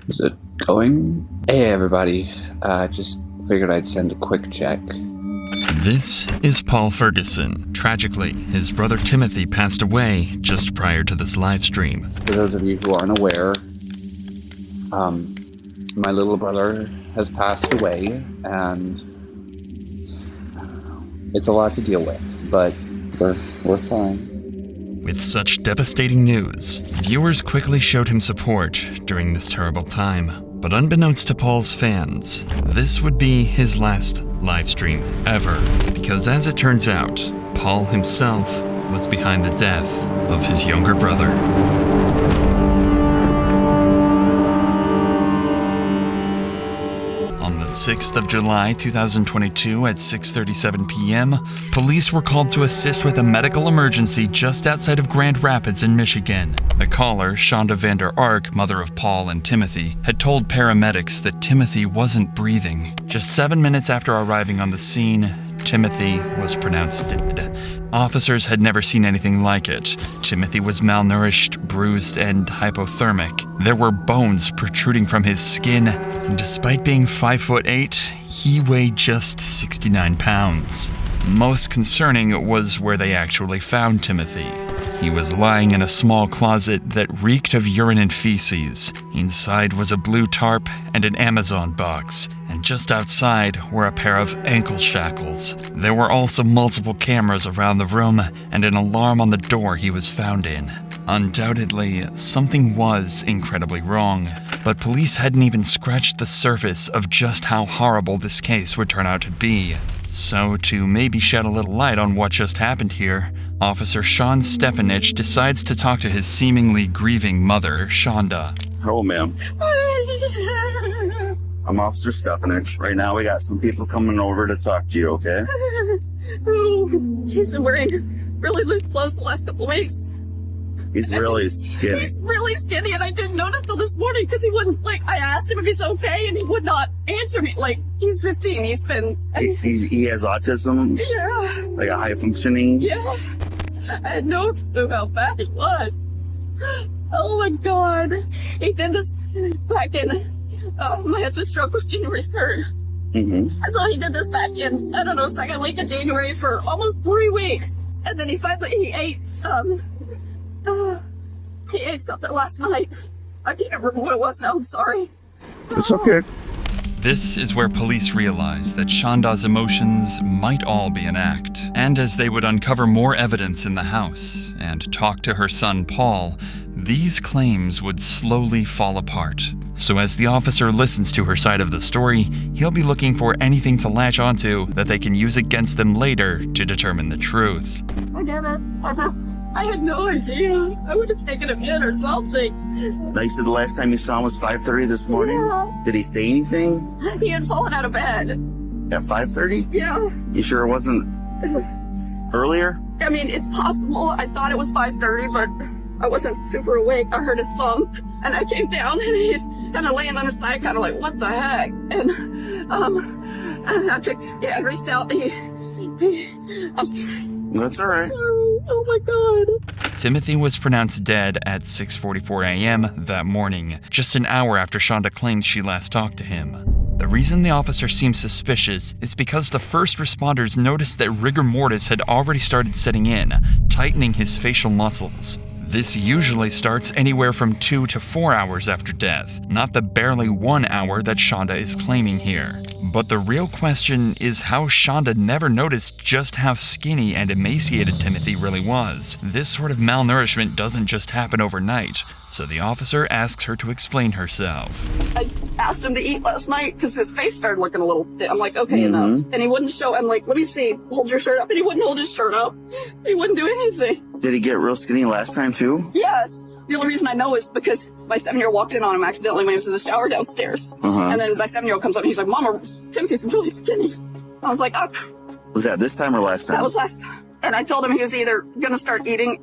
Is it going? Hey everybody, just figured I'd send a quick check. This is Paul Ferguson. Tragically, his brother Timothy passed away just prior to this live stream. For those of you who aren't aware, my little brother has passed away, and it's a lot to deal with, but we're fine. With such devastating news, viewers quickly showed him support during this terrible time. But unbeknownst to Paul's fans, this would be his last live stream ever. Because as it turns out, Paul himself was behind the death of his younger brother. On the 6th of July 2022 at 6:37 p.m., police were called to assist with a medical emergency just outside of Grand Rapids in Michigan. The caller, Shonda Vander Ark, mother of Paul and Timothy, had told paramedics that Timothy wasn't breathing. Just 7 minutes after arriving on the scene, Timothy was pronounced dead. Officers had never seen anything like it. Timothy was malnourished, bruised, and hypothermic. There were bones protruding from his skin, and despite being 5'8", he weighed just 69 pounds. Most concerning was where they actually found Timothy. He was lying in a small closet that reeked of urine and feces. Inside was a blue tarp and an Amazon box, and just outside were a pair of ankle shackles. There were also multiple cameras around the room and an alarm on the door he was found in. Undoubtedly, something was incredibly wrong, but police hadn't even scratched the surface of just how horrible this case would turn out to be. So, to maybe shed a little light on what just happened here, Officer Sean Stefanich decides to talk to his seemingly grieving mother, Shonda. Hello, ma'am. I'm Officer Stefanich. Right now we got some people coming over to talk to you, okay? He's been wearing really loose clothes the last couple of weeks. He's really skinny. He's really skinny, and I didn't notice till this morning because he wouldn't, I asked him if he's okay, and he would not answer me. He's 15, he's been... He has autism? Yeah. Like a high-functioning? Yeah. I had no clue how bad he was. Oh my God. He did this back in... my husband's stroke was January 3rd. Mm-hmm. So he did this back in, second week of January for almost 3 weeks. And then he ate something last night. I can't remember what it was now, I'm sorry. It's okay. This is where police realized that Shonda's emotions might all be an act. And as they would uncover more evidence in the house and talk to her son Paul, these claims would slowly fall apart. So as the officer listens to her side of the story, he'll be looking for anything to latch onto that they can use against them later to determine the truth. I get it. I had no idea. I would have taken him in or something. Like you said, the last time you saw him was 5:30 this morning? Yeah. Did he say anything? He had fallen out of bed. At 5:30? Yeah. You sure it wasn't earlier? I mean, it's possible. I thought it was 5:30, but I wasn't super awake. I heard a thump, and I came down, and he's kind of laying on his side, kind of like, what the heck? And I reached out. I'm sorry. That's all right. Sorry. Oh my God. Timothy was pronounced dead at 6:44 a.m. that morning, just an hour after Shonda claims she last talked to him. The reason the officer seems suspicious is because the first responders noticed that rigor mortis had already started setting in, tightening his facial muscles. This usually starts anywhere from 2 to 4 hours after death, not the barely 1 hour that Shonda is claiming here. But the real question is how Shonda never noticed just how skinny and emaciated Timothy really was. This sort of malnourishment doesn't just happen overnight, so the officer asks her to explain herself. I asked him to eat last night because his face started looking a little thin. I'm like, okay, enough. And he wouldn't show. I'm like, let me see. Hold your shirt up. And he wouldn't hold his shirt up. He wouldn't do anything. Did he get real skinny last time too? Yes. The only reason I know is because my 7-year-old walked in on him accidentally when he was in the shower downstairs. And then my 7-year-old comes up and he's like, Mama, Timothy's really skinny. I was like, oh. Was that this time or last time? That was last time. And I told him he was either going to start eating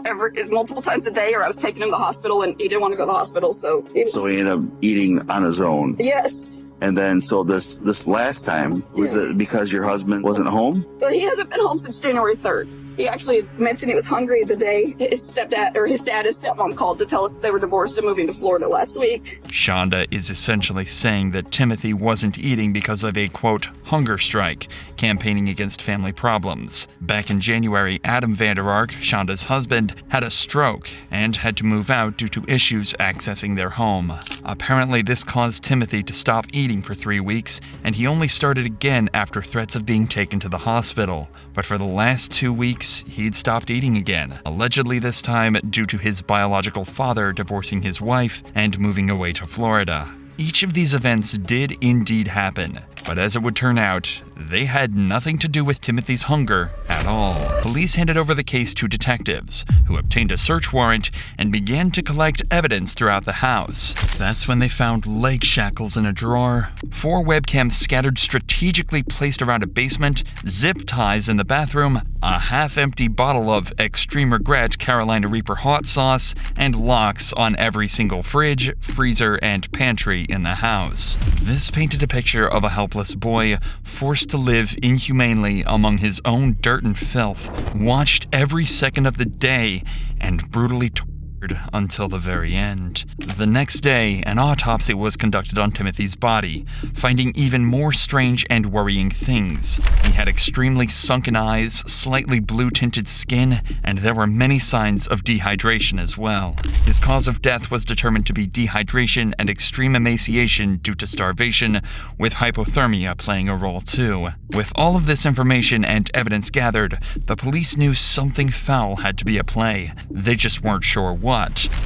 multiple times a day, or I was taking him to the hospital, and he didn't want to go to the hospital, so he ended up eating on his own. Yes. And then, so this last time, was it because your husband wasn't home? But he hasn't been home since January 3rd. He actually mentioned he was hungry the day his dad and stepmom called to tell us they were divorced and moving to Florida last week. Shonda is essentially saying that Timothy wasn't eating because of a, quote, hunger strike, campaigning against family problems. Back in January, Adam Vander Ark, Shonda's husband, had a stroke and had to move out due to issues accessing their home. Apparently, this caused Timothy to stop eating for 3 weeks, and he only started again after threats of being taken to the hospital. But for the last 2 weeks, he'd stopped eating again, allegedly this time due to his biological father divorcing his wife and moving away to Florida. Each of these events did indeed happen, but as it would turn out, they had nothing to do with Timothy's hunger at all. Police handed over the case to detectives, who obtained a search warrant and began to collect evidence throughout the house. That's when they found leg shackles in a drawer, 4 webcams scattered strategically placed around a basement, zip ties in the bathroom, a half-empty bottle of Extreme Regret Carolina Reaper hot sauce, and locks on every single fridge, freezer, and pantry in the house. This painted a picture of a helpless boy forced to live inhumanely among his own dirt and filth, watched every second of the day, and brutally tortured until the very end. The next day, an autopsy was conducted on Timothy's body, finding even more strange and worrying things. He had extremely sunken eyes, slightly blue-tinted skin, and there were many signs of dehydration as well. His cause of death was determined to be dehydration and extreme emaciation due to starvation, with hypothermia playing a role too. With all of this information and evidence gathered, the police knew something foul had to be at play. They just weren't sure what.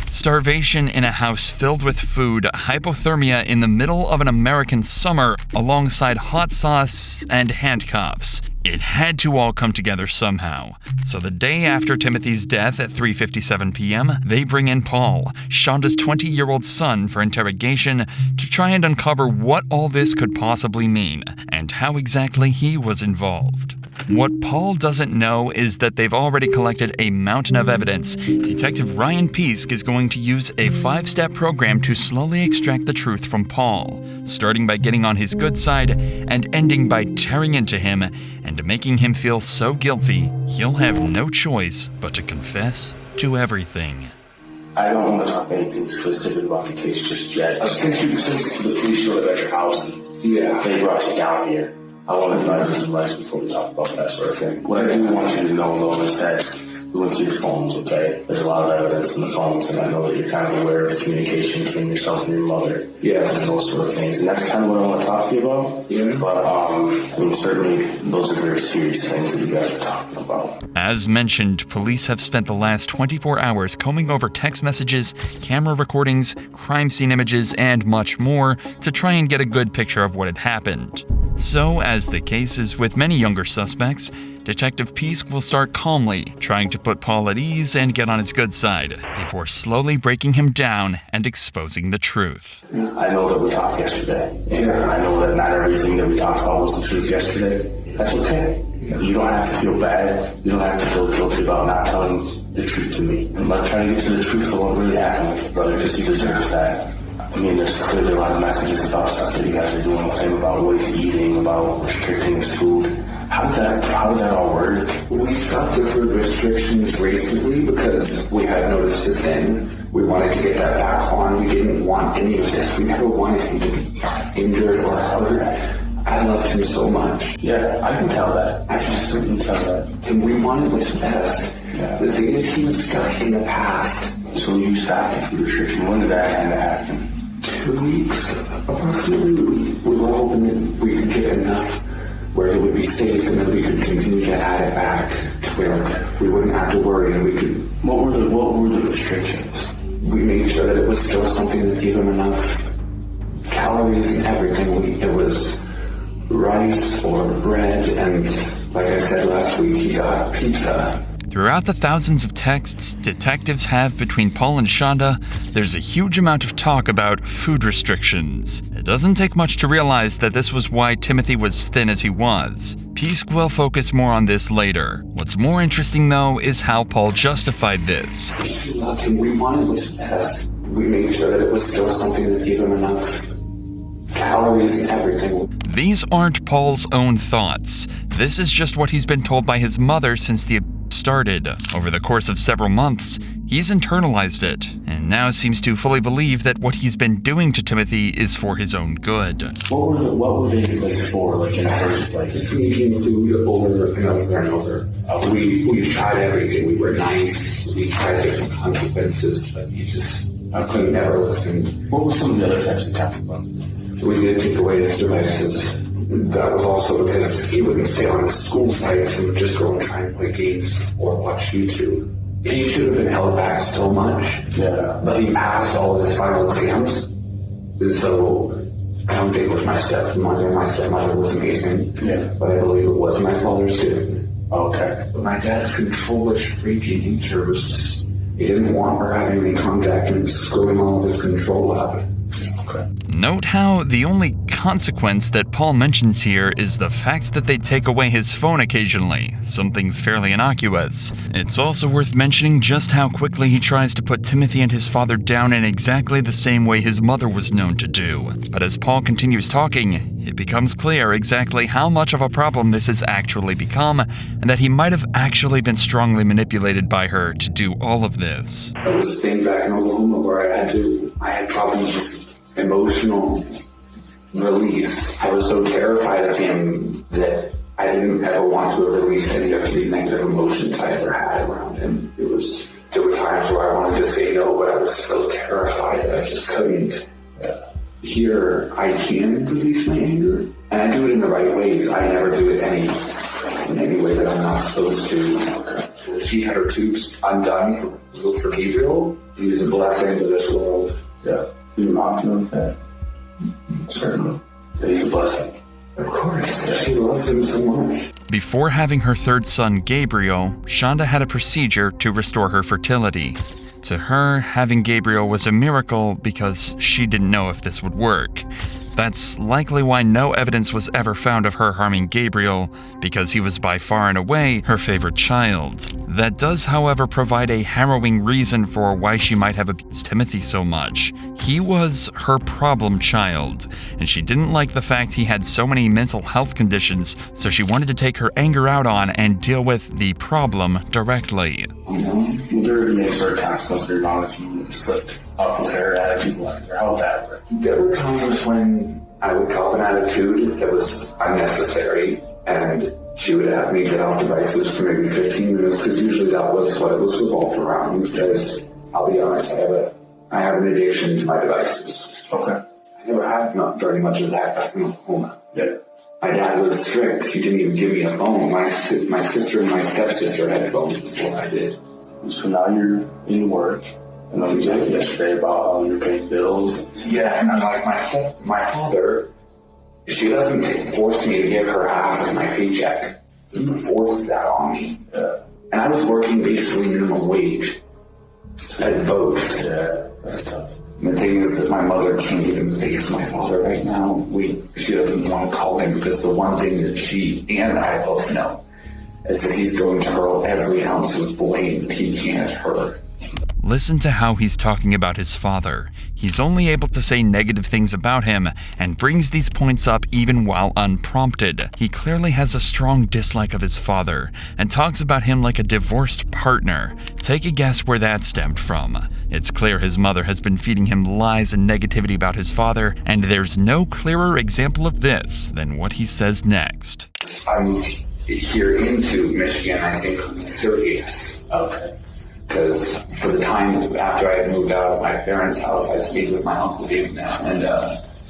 Starvation in a house filled with food, hypothermia in the middle of an American summer, alongside hot sauce and handcuffs. It had to all come together somehow. So the day after Timothy's death at 3:57 p.m., they bring in Paul, Shonda's 20-year-old son, for interrogation to try and uncover what all this could possibly mean and how exactly he was involved. What Paul doesn't know is that they've already collected a mountain of evidence. Detective Ryan Piesk is going to use a 5-step program to slowly extract the truth from Paul, starting by getting on his good side and ending by tearing into him and making him feel so guilty he'll have no choice but to confess to everything. I don't want to talk anything specific about the case just yet. Since the police showed up at your house, they brought you down here. I want to advise you some less before we talk about that sort of thing. What I do want you to know, though, is that we went to your phones, okay? There's a lot of evidence in the phones, and I know that you're kind of aware of the communication between yourself and your mother. Yes. And those sort of things. And that's kind of what I want to talk to you about. Yeah. But, I mean, certainly those are very serious things that you guys are talking about. As mentioned, police have spent the last 24 hours combing over text messages, camera recordings, crime scene images, and much more to try and get a good picture of what had happened. So, as the case is with many younger suspects, Detective Piesk will start calmly, trying to put Paul at ease and get on his good side, before slowly breaking him down and exposing the truth. I know that we talked yesterday, and I know that not everything that we talked about was the truth yesterday. That's okay. You don't have to feel bad. You don't have to feel guilty about not telling the truth to me. I'm not trying to get to the truth of what really happened with your brother, because he deserves that. I mean, there's clearly a lot of messages about stuff that you guys are doing with him, about what he's eating, about restricting his food. How did that all work? We stopped the food restrictions recently because we had noticed his end. We wanted to get that back on. We didn't want any of this. We never wanted him to be injured or hurt. I loved him so much. Yeah, I can tell that. I can certainly tell that. And we wanted what's best. Yeah. The thing is, he was stuck in the past. So you stopped the food restriction. When did that kind of happen? 2 weeks, approximately. We were hoping that we could get enough where it would be safe, and then we could continue to add it back to where we wouldn't have to worry, and we could. What were the restrictions? We made sure that it was still something that gave him enough calories and everything. It was rice or bread, and like I said last week, he got pizza. Throughout the thousands of texts detectives have between Paul and Shonda, there's a huge amount of talk about food restrictions. It doesn't take much to realize that this was why Timothy was thin as he was. Piesk will focus more on this later. What's more interesting, though, is how Paul justified this. We loved him. We wanted what's best. We made sure that it was still something that gave him enough calories and everything. These aren't Paul's own thoughts. This is just what he's been told by his mother since the started. Over the course of several months, he's internalized it, and now seems to fully believe that what he's been doing to Timothy is for his own good. What were they for, like, in the first place? Sneaking food over and over and over. We tried everything. We were nice. We tried different consequences, but I couldn't never listen. What were some of the other types of consequences? We did take away his devices. That was also because he wouldn't stay on his school sites and would just go and try and play games or watch YouTube. He should have been held back so much, but he passed all of his final exams. And so I don't think it was my stepmother. My stepmother was amazing, but I believe it was my father's too. Okay. But my dad's controllish, freaky nature was just, he didn't want her having any contact and screwing all of his control out. Okay. Note how the only consequence that Paul mentions here is the fact that they take away his phone occasionally, something fairly innocuous. It's also worth mentioning just how quickly he tries to put Timothy and his father down in exactly the same way his mother was known to do. But as Paul continues talking, it becomes clear exactly how much of a problem this has actually become, and that he might have actually been strongly manipulated by her to do all of this. There was a thing back in Oklahoma where I had problems with emotional release. I was so terrified of him that I didn't ever want to release any of the negative emotions I ever had around him. There were times where I wanted to say no, but I was so terrified that I just couldn't. Here, I can release my anger, and I do it in the right ways. I never do it in any way that I'm not supposed to. She had her tubes undone for Gabriel. He was a blessing to this world. Yeah. You're not doing that. Certainly. He's a blessing. Of course. She loves him so much. Before having her third son, Gabriel, Shonda had a procedure to restore her fertility. To her, having Gabriel was a miracle because she didn't know if this would work. That's likely why no evidence was ever found of her harming Gabriel, because he was by far and away her favorite child. That does, however, provide a harrowing reason for why she might have abused Timothy so much. He was her problem child, and she didn't like the fact he had so many mental health conditions, so she wanted to take her anger out on and deal with the problem directly. Will there be any sort of consequence for your mom if you slipped up with her attitude like her? How would that work? There were times when I would cop an attitude that was unnecessary, and she would have me get off devices for maybe 15 minutes, because usually that was what it was revolved around, because I'll be honest, I have an addiction to my devices. Okay. I never had very much of that back in Oklahoma. Yeah. My dad was strict. He didn't even give me a phone. My sister and my stepsister had phones before I did. So now you're in work, and then we talked yesterday about how you're paying bills. Yeah, and I'm like, my father, she doesn't force me to give her half of my paycheck. He forced that on me. And I was working basically minimum wage at both. Yeah, that's tough. And the thing is that my mother can't even face my father right now. She doesn't want to call him, because the one thing that she and I both know is that he's going to hurl every ounce of blame that he can at her. Listen to how he's talking about his father. He's only able to say negative things about him and brings these points up even while unprompted. He clearly has a strong dislike of his father and talks about him like a divorced partner. Take a guess where that stemmed from. It's clear his mother has been feeding him lies and negativity about his father, and there's no clearer example of this than what he says next. I moved here into Michigan, I think, on the 30th. Okay. Because for the time after I had moved out of my parents' house, I stayed with my Uncle Dave now, and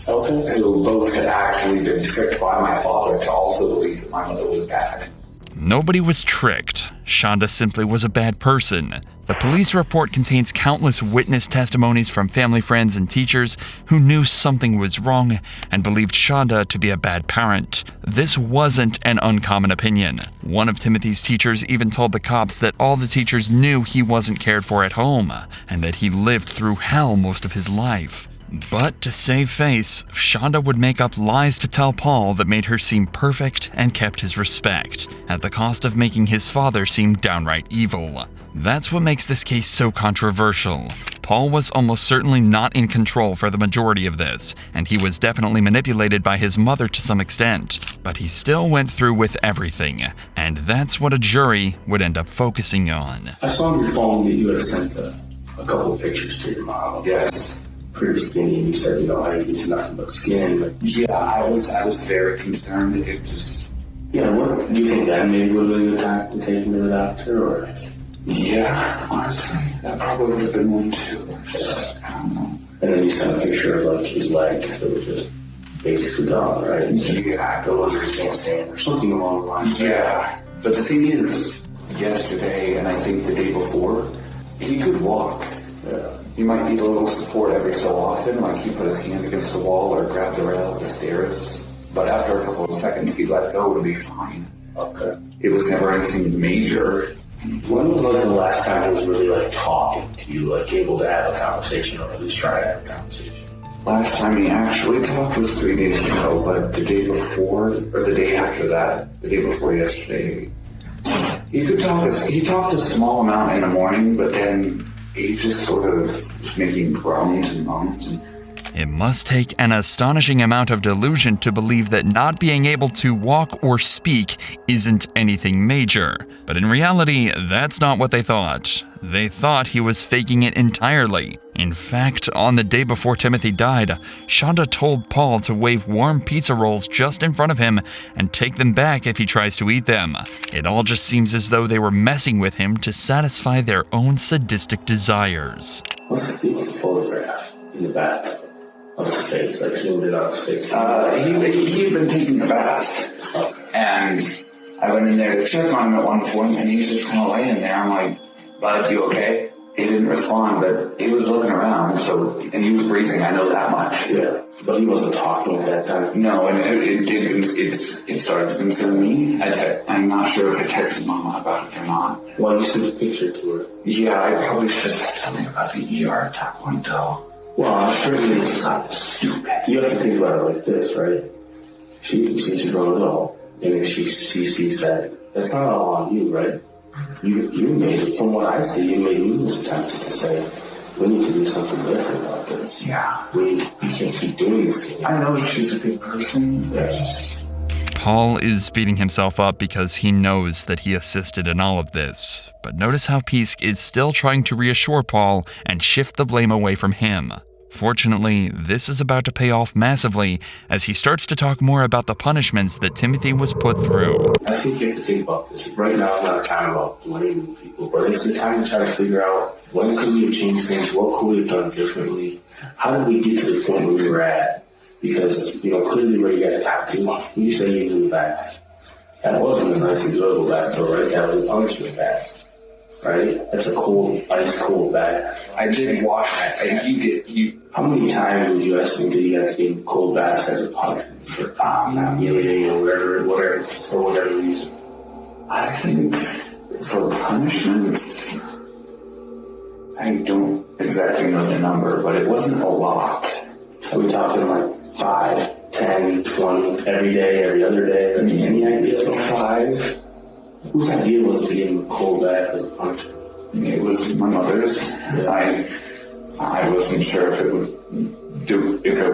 who both had actually been tricked by my father to also believe that my mother was bad. Nobody was tricked. Shonda simply was a bad person. The police report contains countless witness testimonies from family friends and teachers who knew something was wrong and believed Shonda to be a bad parent. This wasn't an uncommon opinion. One of Timothy's teachers even told the cops that all the teachers knew he wasn't cared for at home and that he lived through hell most of his life. But to save face, Shonda would make up lies to tell Paul that made her seem perfect and kept his respect, at the cost of making his father seem downright evil. That's what makes this case so controversial. Paul was almost certainly not in control for the majority of this, and he was definitely manipulated by his mother to some extent. But he still went through with everything, and that's what a jury would end up focusing on. I saw on your phone that you had sent a couple of pictures to your mom. Yes. Pretty skinny, and you said, hey, he's nothing but skin. But Yeah, I was very concerned. It just... yeah, what do you think that maybe would have been a good time to take him to the doctor, or? Yeah, honestly, that probably would have been one too. I don't know. And then you sent a picture of his legs that were just basically gone, right? Yeah, the ones that can't stand, or something along the lines. Yeah, but the thing is, yesterday and I think the day before, he could walk. Yeah. He might need a little support every so often, like he put his hand against the wall or grabbed the rail of the stairs. But after a couple of seconds, he'd let go and be fine. Okay. It was never anything major. When was the last time he was really talking to you, able to have a conversation, or at least try to have a conversation? Last time he actually talked was 3 days ago, but the day before, or the day after that, the day before yesterday, he could talk. He talked a small amount in the morning, but then he just sort of was making groans and moans. It must take an astonishing amount of delusion to believe that not being able to walk or speak isn't anything major. But in reality, that's not what they thought. They thought he was faking it entirely. In fact, on the day before Timothy died, Shonda told Paul to wave warm pizza rolls just in front of him and take them back if he tries to eat them. It all just seems as though they were messing with him to satisfy their own sadistic desires. What's the photograph in the back of his face, zoomed in on his face? He had been taking a bath, and I went in there to check on him at one point, and he was just kind of laying there. I'm like, bud, you okay? He didn't respond, but he was looking around, and he was breathing, I know that much. Yeah, but he wasn't talking at that time. No, and it started to concern me. I'm not sure if I texted Mama about it or not. Well, you sent a picture to her. Yeah, I probably should have said something about the ER at that point, though. Well, I'm sure it's not stupid. You have to think about it like this, right? She sees you grown up, and if she sees that, that's not all on you, right? You made it, from what I see, you made numerous attempts to say, we need to do something different about this. Yeah. We can't keep doing this thing. I know she's a big person. Yeah. Paul is beating himself up because he knows that he assisted in all of this. But notice how Pisk is still trying to reassure Paul and shift the blame away from him. Fortunately, this is about to pay off massively as he starts to talk more about the punishments that Timothy was put through. I think you have to think about this. Right now is not a time about blaming people, but it's a time to try to figure out when could we have changed things, what could we have done differently, how did we get to the point where we were at? Because, clearly where you guys got to, when you say you moved back, that wasn't a nice, enjoyable bath, though, right? That was a punishment bath. Right? That's a cold, ice cold bath. I did wash that. And How many times would you estimate that you guys gave cold baths as a punishment for not eating or whatever, for whatever reason? I think for punishments, I don't exactly know the number, but it wasn't a lot. Are we talking 5, 10, 20, every day, every other day? I mean, any idea? 5. Whose idea was to give him a cold bath as a punishment? It was my mother's. Yeah. I wasn't sure if it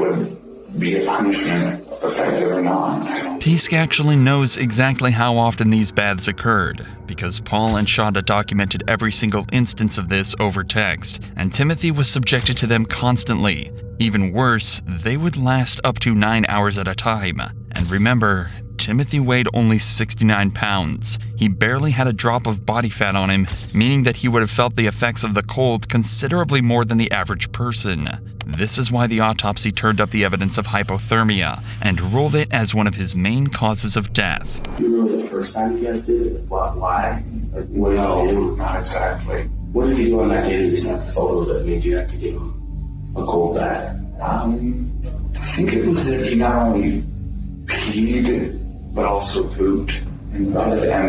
would be a punishment effective or not. Pisk actually knows exactly how often these baths occurred, because Paul and Shonda documented every single instance of this over text, and Timothy was subjected to them constantly. Even worse, they would last up to 9 hours at a time. And remember, Timothy weighed only 69 pounds. He barely had a drop of body fat on him, meaning that he would have felt the effects of the cold considerably more than the average person. This is why the autopsy turned up the evidence of hypothermia and ruled it as one of his main causes of death. You remember the first time you guys did it? Why? No, not exactly. What did you do on that day that you sent the photo that made you have to give him a cold bath? I think it was that he not only peed, but also pooped. And my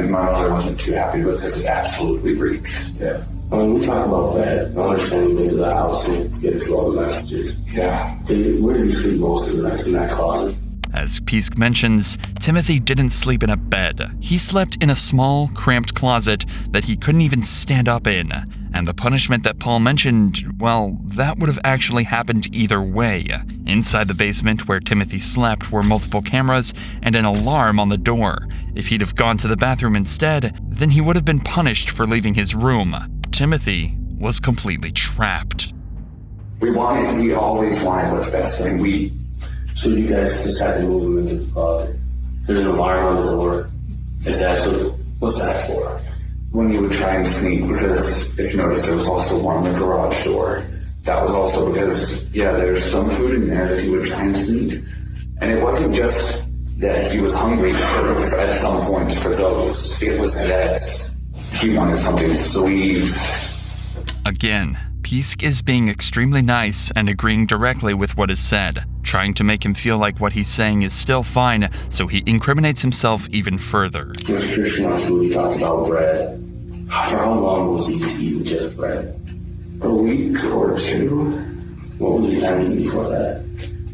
mother wasn't too happy because it absolutely reeked. Yeah. We talk about that. I understand you into the house and get to all the messages. Yeah. Where did you sleep most of the nights? In that closet? As Pisk mentions, Timothy didn't sleep in a bed. He slept in a small, cramped closet that he couldn't even stand up in. And the punishment that Paul mentioned, well, that would have actually happened either way. Inside the basement where Timothy slept were multiple cameras and an alarm on the door. If he'd have gone to the bathroom instead, then he would have been punished for leaving his room. Timothy was completely trapped. We always wanted what's best for him. So you guys decided to move him into the closet. There's an alarm on the door. What's that for? When he would try and sneak, because if you notice, there was also one in the garage door. That was also because, there's some food in there that he would try and sneak. And it wasn't just that he was hungry at some point for those. It was that he wanted something sweet. Again, Pisk is being extremely nice and agreeing directly with what is said, trying to make him feel like what he's saying is still fine, so he incriminates himself even further. Restriction on food, he talked about bread. For how long was he eating just bread? A week or two. What was he eating before that?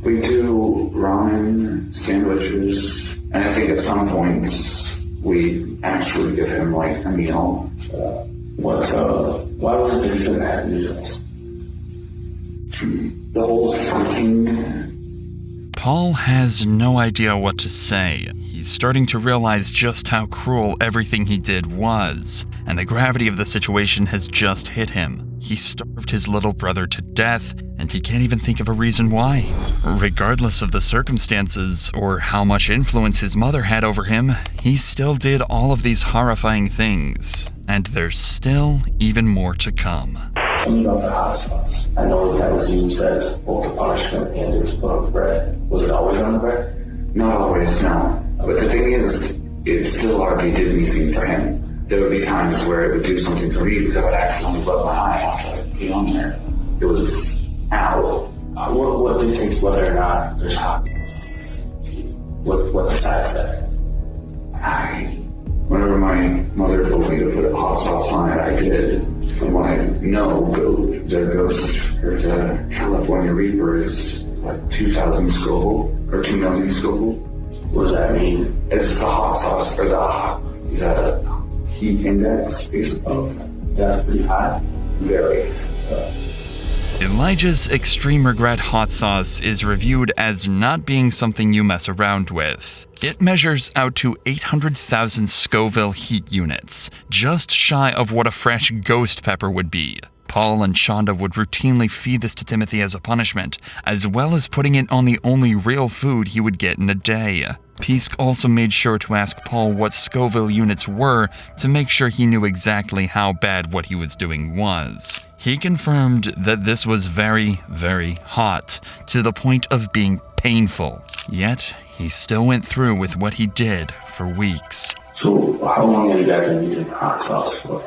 We do ramen, sandwiches, and I think at some points we actually give him like a meal. Why was it that he couldn't have meals? The whole thinking. Paul has no idea what to say. He's starting to realize just how cruel everything he did was, and the gravity of the situation has just hit him. He starved his little brother to death, and he can't even think of a reason why. Regardless of the circumstances or how much influence his mother had over him, he still did all of these horrifying things. And there's still even more to come. Tell me about the hot sauce. I know that was used as both a punishment and it was put on the bread. Was it always on the bread? Not always, no. But the thing is, it still hardly did anything for him. There would be times where it would do something for me because I'd accidentally rub my eye after I'd be on there. It was, ow. What dictates whether or not there's hot? What decides that? Whenever my mother told me to put hot sauce on it, I did. From what I know, there's a California Reaper is like 2,000 Scoville, or 2 million Scoville. What does that mean? It's the hot sauce, or the heat index, basically. Okay. That's pretty high? Very. Elijah's extreme regret hot sauce is reviewed as not being something you mess around with. It measures out to 800,000 Scoville heat units, just shy of what a fresh ghost pepper would be. Paul and Shonda would routinely feed this to Timothy as a punishment, as well as putting it on the only real food he would get in a day. Pisk also made sure to ask Paul what Scoville units were to make sure he knew exactly how bad what he was doing was. He confirmed that this was very, very hot, to the point of being painful. Yet, he still went through with what he did for weeks. So, how long have you guys been using hot sauce for?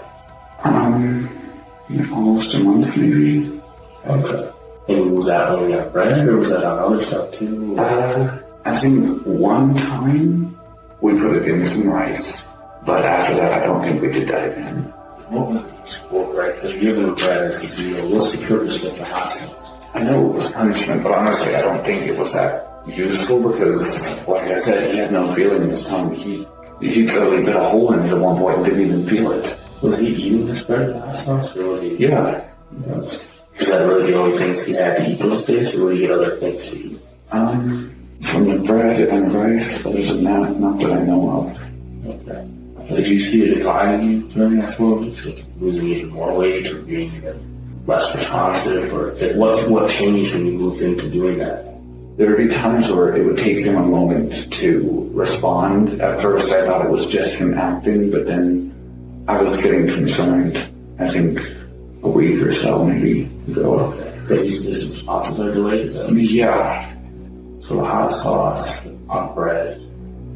Almost a month, maybe. Okay. And was that only on bread, or was that on other stuff too? I think one time we put it in some rice, but after that I don't think we did that again. What was the use for bread? Because you're giving bread as the deal. What's the purpose of the hot sauce? I know it was punishment, but honestly I don't think it was that useful because, like I said, he had no feeling in his tongue. He totally bit a hole in it at one point and didn't even feel it. Was he eating this bread and hot sauce, or was he? Yeah. He was. Is that really the only things he had to eat those days, or would he get other things to eat? From the bread and rice, other than that, not that I know of. Okay. Did you see a decline in you during that 4 weeks? Like losing even more weight, or being even less responsive, or what changed when you moved into doing that? There would be times where it would take him a moment to respond. At first I thought it was just him acting, but then I was getting concerned. I think a week or so maybe ago. That his responses are delayed? Yeah. So hot sauce on bread.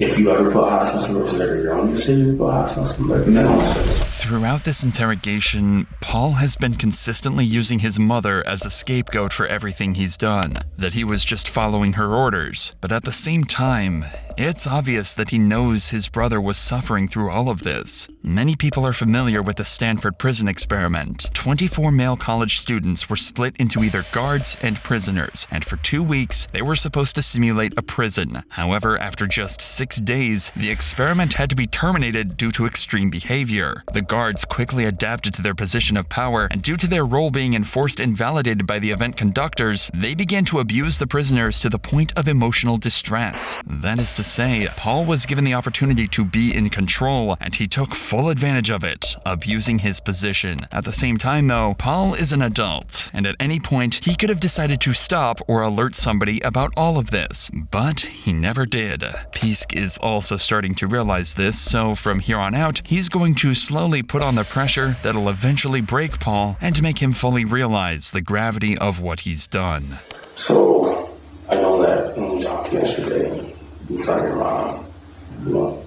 If you ever put hot sauce on bread, was it ever your own decision to put hot sauce on bread? No. Throughout this interrogation, Paul has been consistently using his mother as a scapegoat for everything he's done, that he was just following her orders. But at the same time, It's obvious that he knows his brother was suffering through all of this. Many people are familiar with the Stanford prison experiment. 24 male college students were split into either guards and prisoners, and for 2 weeks, they were supposed to simulate a prison. However, after just 6 days, the experiment had to be terminated due to extreme behavior. The guards quickly adapted to their position of power, and due to their role being enforced and validated by the event conductors, they began to abuse the prisoners to the point of emotional distress. That is to say, Paul was given the opportunity to be in control, and he took full advantage of it, abusing his position. At the same time though, Paul is an adult, and at any point, he could have decided to stop or alert somebody about all of this, but he never did. Pisk is also starting to realize this, so from here on out, he's going to slowly put on the pressure that'll eventually break Paul and make him fully realize the gravity of what he's done. So, I know that when we talked yesterday, in front of your mom,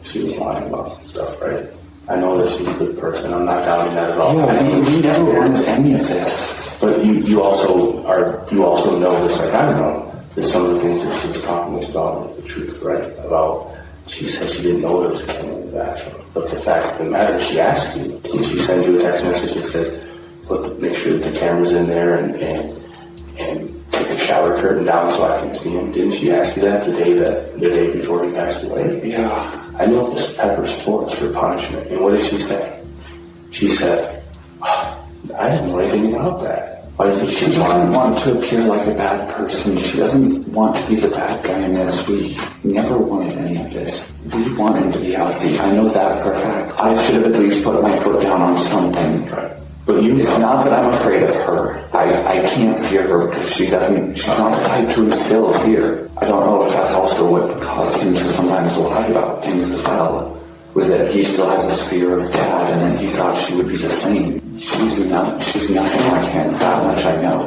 she was lying about some stuff, right? I know that she's a good person. I'm not doubting that at all. Yeah, we never wanted any of this. But you also know this, like I know, that some of the things that she was talking to us about were the truth, right? About, she said she didn't know there was a camera in the bathroom. But the fact of the matter is, she asked you, and she sent you a text message that says, make sure that the camera's in there and take the shower curtain down so I can see him. Didn't she ask you that the day before he passed away? Yeah. I know this pepper sports for punishment. And what did she say? She said, I didn't know anything about that. Why do you think She doesn't want to appear like a bad person. She doesn't want to be the bad guy in this. We never wanted any of this. We want him to be healthy. I know that for a fact. I should have at least put my foot down on something. Right. But it's not that I'm afraid of her. I can't fear her because she's not the type to instill fear. I don't know if that's also what caused him to sometimes lie about things as well. Was that he still had this fear of Dad, and then he thought she would be the same. She's nothing like him. That much I know.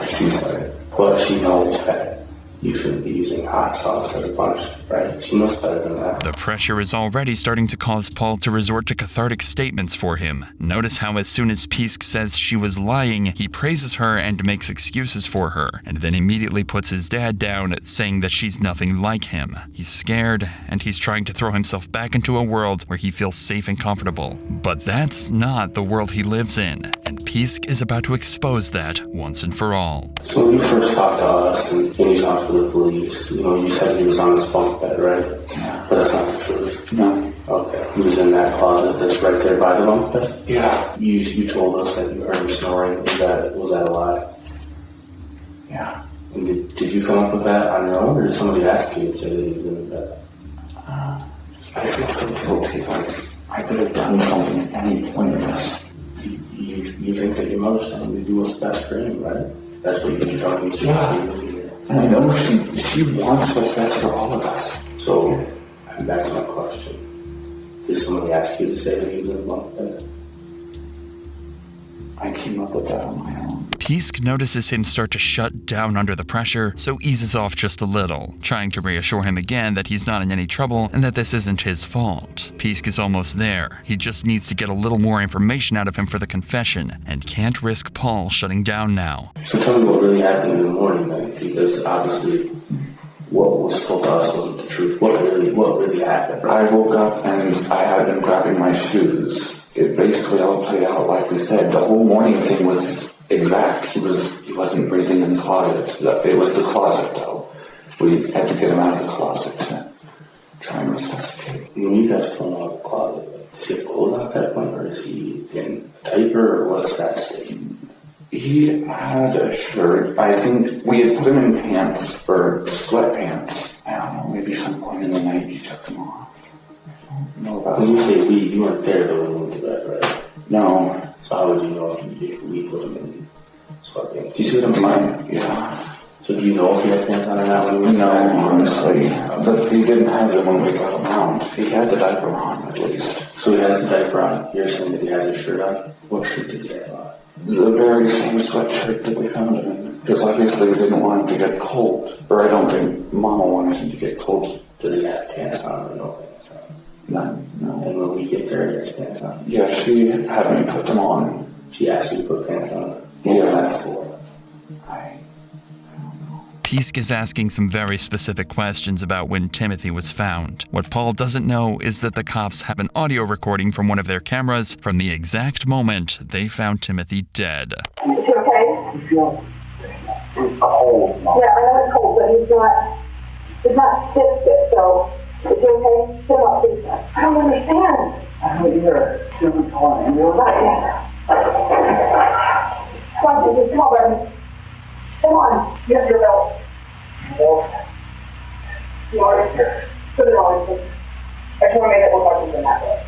But she knows that you shouldn't be using hot sauce as a punishment, right? She knows better than that. The pressure is already starting to cause Paul to resort to cathartic statements for him. Notice how as soon as Pisk says she was lying, he praises her and makes excuses for her, and then immediately puts his dad down, saying that she's nothing like him. He's scared, and he's trying to throw himself back into a world where he feels safe and comfortable. But that's not the world he lives in, and Pisk is about to expose that once and for all. So when you first talked to us, and you talked to the police, you said he was on his bunk bed, right? Yeah. But that's not the truth. No. Okay. He was in that closet that's right there by the bunk bed? Yeah. You told us that you heard him snoring. Was that a lie? Yeah. And did you come up with that on your own, or did somebody ask you and say that he was in the bed? I feel so guilty. Like I could have done something at any point in this. You think that your mother's telling you to do what's best for him, right? That's what you've been telling me. Yeah. And I know she wants what's best for all of us. So, I'm back to my question. Did somebody ask you to say that he was in the bunk bed? I came up with that on my own. Pisk notices him start to shut down under the pressure, so eases off just a little, trying to reassure him again that he's not in any trouble and that this isn't his fault. Pisk is almost there. He just needs to get a little more information out of him for the confession, and can't risk Paul shutting down now. So tell me what really happened in the morning then, because obviously what was told to us wasn't the truth. What really happened? I woke up and I had been grabbing my shoes. It basically all played out like we said. The whole morning thing was exact. He wasn't breathing in the closet. It was the closet though. We had to get him out of the closet to try and resuscitate. When you guys pull him out of the closet, does he have clothes at that point, or is he in a diaper, or what's that state? He had a shirt. I think we had put him in pants or sweatpants. I don't know, maybe some point in the night he took them off. I don't know about When you say we, you weren't there though when we went to bed, right? No. So how would you know if we put him in sweatpants? Do you see what I'm saying? Yeah. So do you know if he had pants on or not when we went to No, bed? honestly. But he didn't have them when we got him out. He had the diaper on, at least. So he has the diaper on. You're saying that he has his shirt on? What shirt did he have on? The very same sweatshirt that we found him in. Because obviously we didn't want him to get cold. Or I don't think Mama wanted him to get cold. Does he have pants on or no pants on? None, no. And when we get there, he has pants on? Yeah, she had me put them on. She asked you to put pants on? What Yeah. was that for? I don't know. Pisk is asking some very specific questions about when Timothy was found. What Paul doesn't know is that the cops have an audio recording from one of their cameras from the exact moment they found Timothy dead. Is he okay? It's cold. Yeah, I know it's cold, but he's not sick, so is he okay? Still not sick. I don't understand. I don't either. She was calling and we were Right. Come on, Jesus, come on, baby. Come on, get your belt. You are here. Put it on, please. I just want to make it look like he's in that way.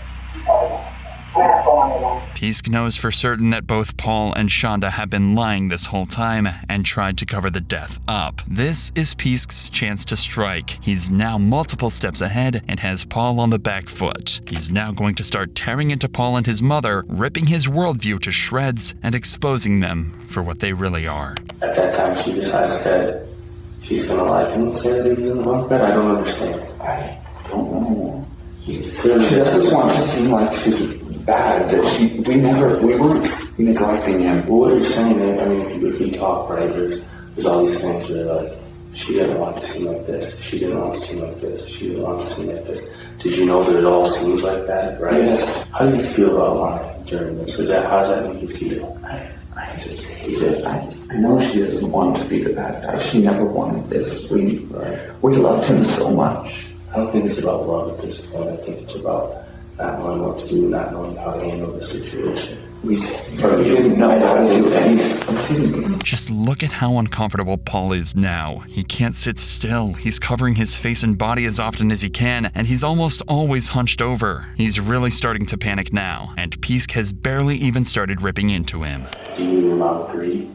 I have to go on alone. Pisk knows for certain that both Paul and Shonda have been lying this whole time and tried to cover the death up. This is Pisk's chance to strike. He's now multiple steps ahead and has Paul on the back foot. He's now going to start tearing into Paul and his mother, ripping his worldview to shreds and exposing them for what they really are. At that time, she decides that she's gonna like him and say that he's in the bunk bed. I don't understand. I don't know. She doesn't want to seem like she's bad. That we weren't neglecting him. Well, what you're saying, I mean, if we talk, right, there's all these things where like, she didn't want to seem like this. She didn't want to seem like this. She didn't want to seem like this. Did you know that it all seems like that, right? Yes. How do you feel about lying during this? How does that make you feel? I just hate it. I know she doesn't want to be the bad guy. She never wanted this. We loved him so much. I don't think it's about love at this point. I think it's about not knowing what to do, not knowing how to handle the situation. We didn't know how to do anything. Just look at how uncomfortable Paul is now. He can't sit still. He's covering his face and body as often as he can, and he's almost always hunched over. He's really starting to panic now, and Pisk has barely even started ripping into him. Do you and your mom agree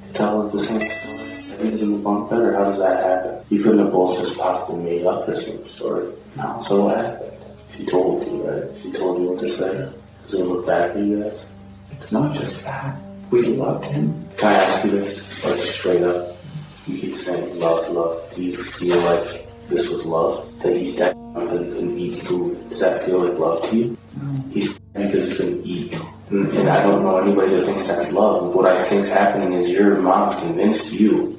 to tell her the same story? He's in the bunk bed, or how does that happen? You couldn't have both just possibly made up the same story. No. So what happened? She told you, right? She told you what to say? Does it look bad for you guys? It's not just that. We loved him. Can I ask you this, like straight up? You keep saying love, love. Do you feel like this was love? That he's dead because he couldn't eat food? Does that feel like love to you? No. He's dead because he couldn't eat. And I don't know anybody that thinks that's love. What I think's happening is your mom's convinced you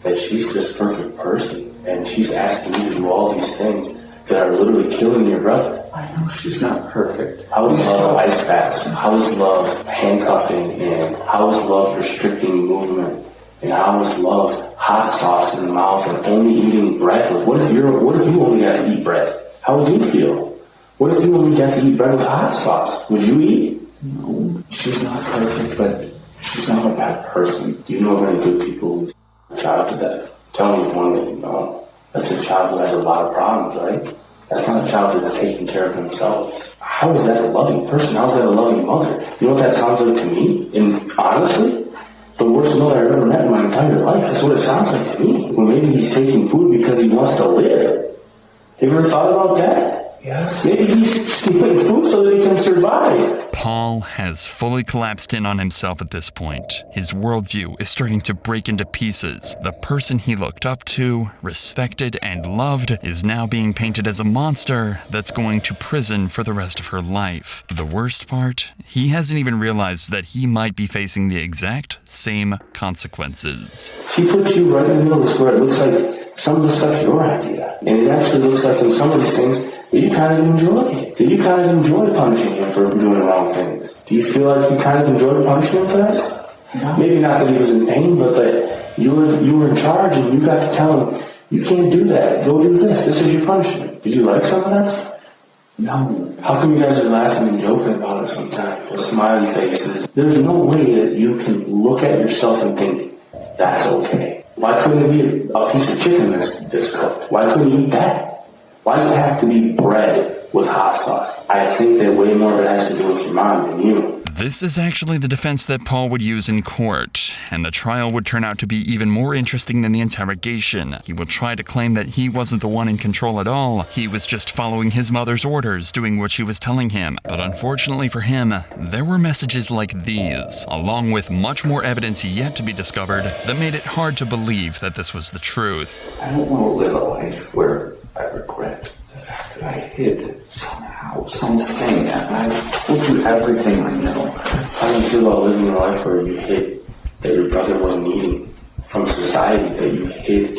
that she's this perfect person, and she's asking you to do all these things that are literally killing your brother. I know she's not perfect. How is love ice baths? How is love handcuffing? And how is love restricting movement? And how is love hot sauce in the mouth and only eating bread? Like, what if you only got to eat bread? How would you feel? What if you only got to eat bread with hot sauce? Would you eat? No, she's not perfect, but she's not a bad person. Do you know of any good people who a child to death? Tell me one that you know. That's a child who has a lot of problems, right? That's not a child that's taking care of themselves. How is that a loving person? How is that a loving mother? You know what that sounds like to me? And honestly, the worst mother I've ever met in my entire life. That's what it sounds like to me. Well, maybe he's taking food because he wants to live. Have you ever thought about that? Yes. Maybe he's stealing food so that he can survive. Paul has fully collapsed in on himself at this point. His worldview is starting to break into pieces. The person he looked up to, respected, and loved is now being painted as a monster that's going to prison for the rest of her life. The worst part, he hasn't even realized that he might be facing the exact same consequences. She puts you right in the middle of this where it looks like some of the stuff's your idea. And it actually looks like in some of these things, that you kind of enjoy it. That you kind of enjoy punishing him for doing wrong things. Do you feel like you kind of enjoyed punishing him for that? No. Maybe not that he was in pain, but that you were in charge and you got to tell him, you can't do that. Go do this. This is your punishment. Did you like some of that stuff? No. How come you guys are laughing and joking about it sometimes? With smiley faces. There's no way that you can look at yourself and think, that's okay. Why couldn't it be a piece of chicken that's cooked? Why couldn't you eat that? Why does it have to be bread with hot sauce? I think that way more of it has to do with your mom than you. This is actually the defense that Paul would use in court, and the trial would turn out to be even more interesting than the interrogation. He will try to claim that he wasn't the one in control at all. He was just following his mother's orders, doing what she was telling him. But unfortunately for him, there were messages like these, along with much more evidence yet to be discovered, that made it hard to believe that this was the truth. I don't want to live a life where I regret the fact that I hid somehow, something, and I've told you everything I know. How do you feel about living a life where you hid that your brother wasn't eating from society, that you hid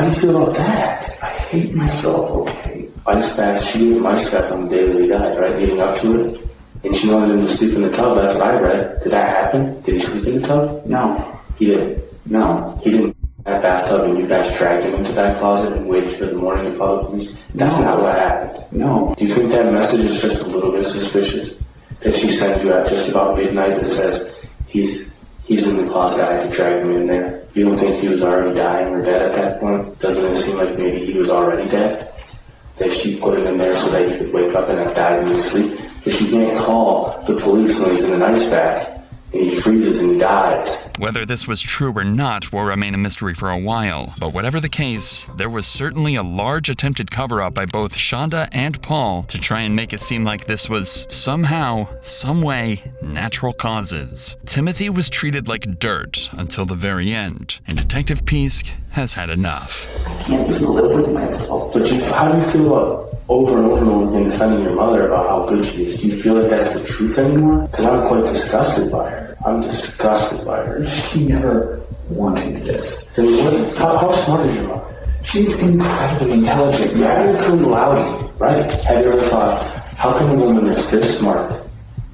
How do you feel about that? I hate myself, okay? Ice baths, she gave him ice bath on the day that he died, right? Leading up to it. And she wanted him to sleep in the tub. That's what I read. Did that happen? Did he sleep in the tub? No. He didn't. No. He didn't in that bathtub and you guys dragged him into that closet and waited for the morning to call the police? That's not what happened. No. Do you think that message is just a little bit suspicious? That she sent you at just about midnight that says, he's in the closet, I had to drag him in there. You don't think he was already dying or dead at that point? Doesn't it seem like maybe he was already dead? That she put him in there so that he could wake up and have died in his sleep? Because she can't call the police when he's in an ice bath and he freezes and he dies. Whether this was true or not will remain a mystery for a while, but whatever the case, there was certainly a large attempted cover-up by both Shonda and Paul to try and make it seem like this was somehow, someway, natural causes. Timothy was treated like dirt until the very end, and Detective Pisk has had enough. I can't even live with myself. But how do you feel about over and over and over again defending your mother about how good she is? Do you feel like that's the truth anymore? Because I'm quite disgusted by her. I'm disgusted by her. She never wanted this. Then how smart is your mother? She's incredibly intelligent. Magna cum laude. Right. Have you ever thought, how can a woman that's this smart,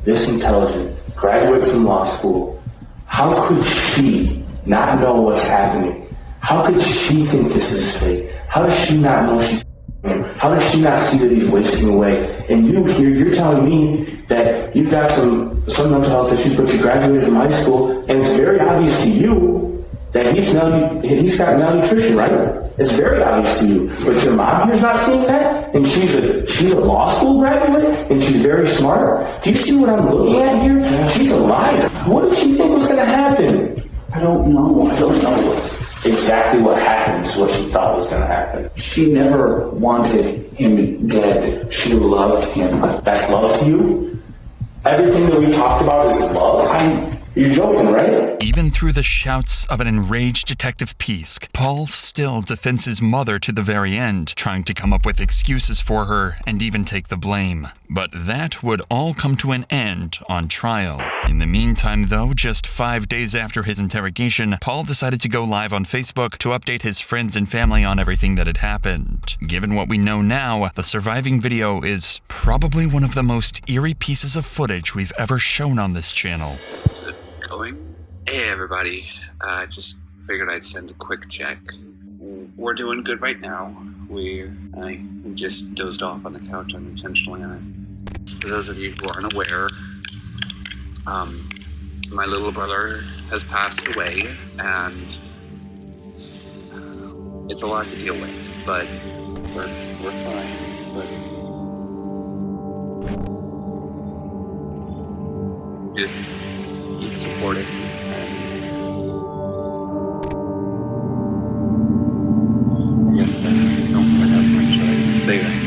this intelligent, graduate from law school, how could she not know what's happening? How could she think this is fake? How does she not know she's him? How does she not see that he's wasting away? And you here, you're telling me that you've got some mental health issues, but you graduated from high school, and it's very obvious to you that he's got malnutrition, right? It's very obvious to you. But your mom here's not seeing that, and she's a law school graduate, and she's very smart. Do you see what I'm looking at here? She's a liar. What did she think was going to happen? I don't know. Exactly what happened is what she thought was going to happen. She never wanted him dead. She loved him. That's love to you? Everything that we talked about is love? You're joking, right? Even through the shouts of an enraged Detective Pisk, Paul still defends his mother to the very end, trying to come up with excuses for her and even take the blame. But that would all come to an end on trial. In the meantime, though, just 5 days after his interrogation, Paul decided to go live on Facebook to update his friends and family on everything that had happened. Given what we know now, the surviving video is probably one of the most eerie pieces of footage we've ever shown on this channel. Is it going? Hey everybody, just figured I'd send a quick check. We're doing good right now. I just dozed off on the couch unintentionally, and for those of you who aren't aware, my little brother has passed away, and it's a lot to deal with, but we're fine. But just keep supporting. I guess I don't quite have much to say right